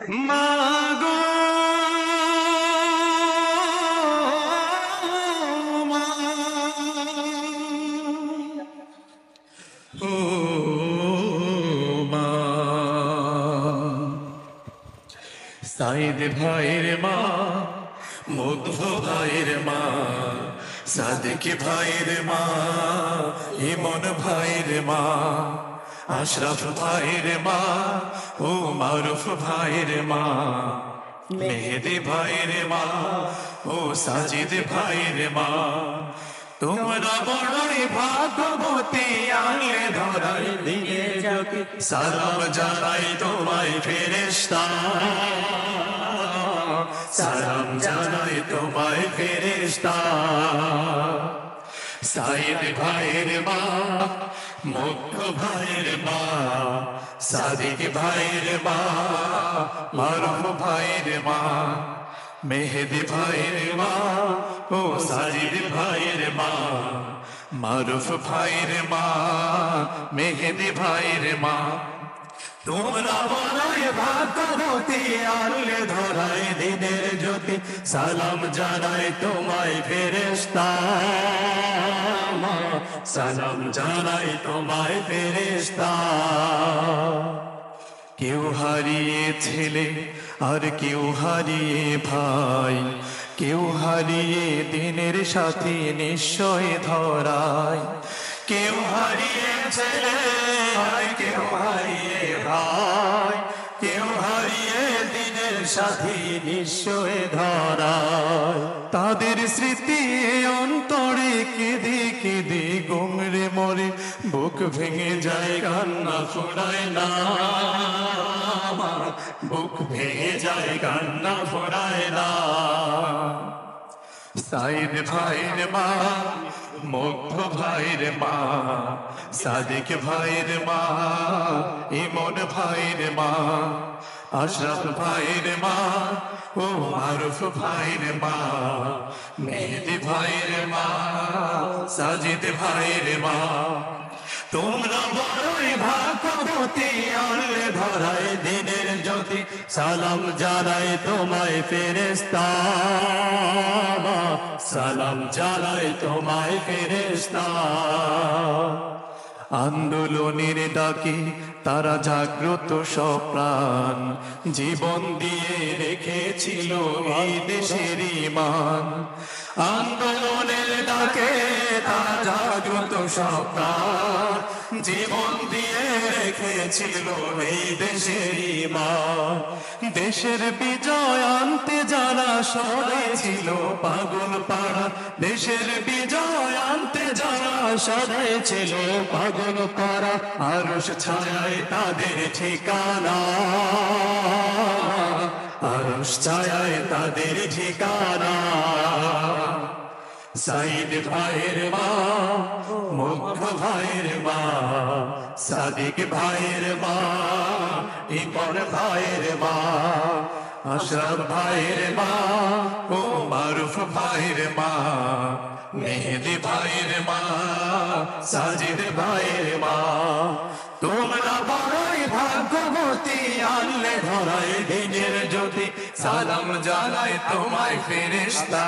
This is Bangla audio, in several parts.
মাগো মা, ও মা, সাইদ ভাইয়ের মা, মুগ্ধ ভাইয়ের মা, সাদিক ভাইয়ের মা, ইমন ভাইয়ের মা, আশরাফ ভাইয়ের মা, ও মারুফ ভাইয়ের মা, মেহেদি ভাইয়ের মা, ও সাজিদ ভাইয়ের মা, তোমরা বড়ই ভাগ্যবতী, আনলে ধরাই দিয়ে যাকে সালাম জানাই তোমায় ফেরেশতা, সালাম জানাই তোমায় ফেরেশতা। সাইদ ভাইয়ের মা, মুগ্ধ ভাইয়ের মা, সাদিক ভাইয়ের মা, মারুফ ভাইয়ের মা, মেহেদি ভাইয়ের মা, ও সাজিদ ভাইয়ের মা, মারুফ ভাইয়ের মা, মেহেদি ভাইয়ের মা, তোমরা বড়ই ভাগ্যবতী, আনলে ধরাই দিনের জ্যোতি, সালাম জানাই তোমায় ফেরেশতা, সালাম জানাই তোমায় ফেরেশতা। কেউ হারিয়ে ছেলে আর কেউ হারিয়ে ভাই, কেউ হারিয়ে দিনের সাথী নিশ্চয় ধরায়, কেউ হারিয়ে ছেলে আর কেউ হারিয়ে ভাই, কেউ হারিয়ে দিনের সাথী নিশ্চয় ধরায়। তাদের স্মৃতি অন্তরে কেঁদে কেঁদে গোমরে মরে, বুক ভেঙে যায় কান্না ফোরায় না, বুক ভেঙে যায় কান্না ফোরায় না। সাইদ ভাইয়ের মা, মুগ্ধ ভাইয়ের মা, সাদিক ভাইয়ের মা, ইমন ভাইয়ের মা, আশরাফ ভাইয়ের মা, ও মারুফ ভাইয়ের মা, মেহেদি ভাইয়ের মা, সাজিদ ভাইয়ের মা, তোমরা বড়ই ভাগ্যবতী, আনলে ধরাই দিনের জ্যোতি, সালাম জানাই তোমায় ফেরেশতা, সালাম জানাই তোমায় ফেরেশতা। আন্দোলনের ডাকে তারা জাগ্রত সপ্রাণ, জীবন দিয়ে রেখেছিল এই দেশের ঈমান। আন্দোলনের ডাকে তারা জাগ্রত সপ্রাণ, জীবন দিয়ে রেখেছিল এই দেশের ঈমান। দেশের বিজয় আনতে যারা সবাই ছিল পাগল পাড়া, দেশের বিজয় আনতে যারা সবাই ছিল পাগল পাড়া, আরশ ছায়ায় তাদের ঠিকানা, আরশ ছায়ায় তাদের ঠিকানা। সাইদ ভাইয়ের মা, মুগ্ধ ভাইয়ের মা, সাদিক ভাইয়ের মা, ইমন ভাইয়ের মা, আশরাফ ভাইয়ের মা, ও মারুফ ভাইয়ের মা, মেহেদি ভাইয়ের মা, সাজিদ ভাইয়ের মা, তোমরা বড়ই ভাগ্যবতী, আনলে ধরাই দিনের জ্যোতি, সালাম জানাই তোমায় ফেরেশতা,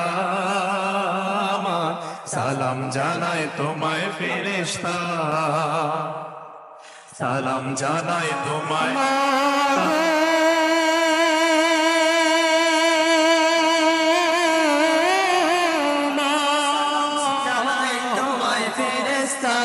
সালাম জানাই তোমায় ফেরেশতা, সালাম জানাই তোমায়। ফেরেশতা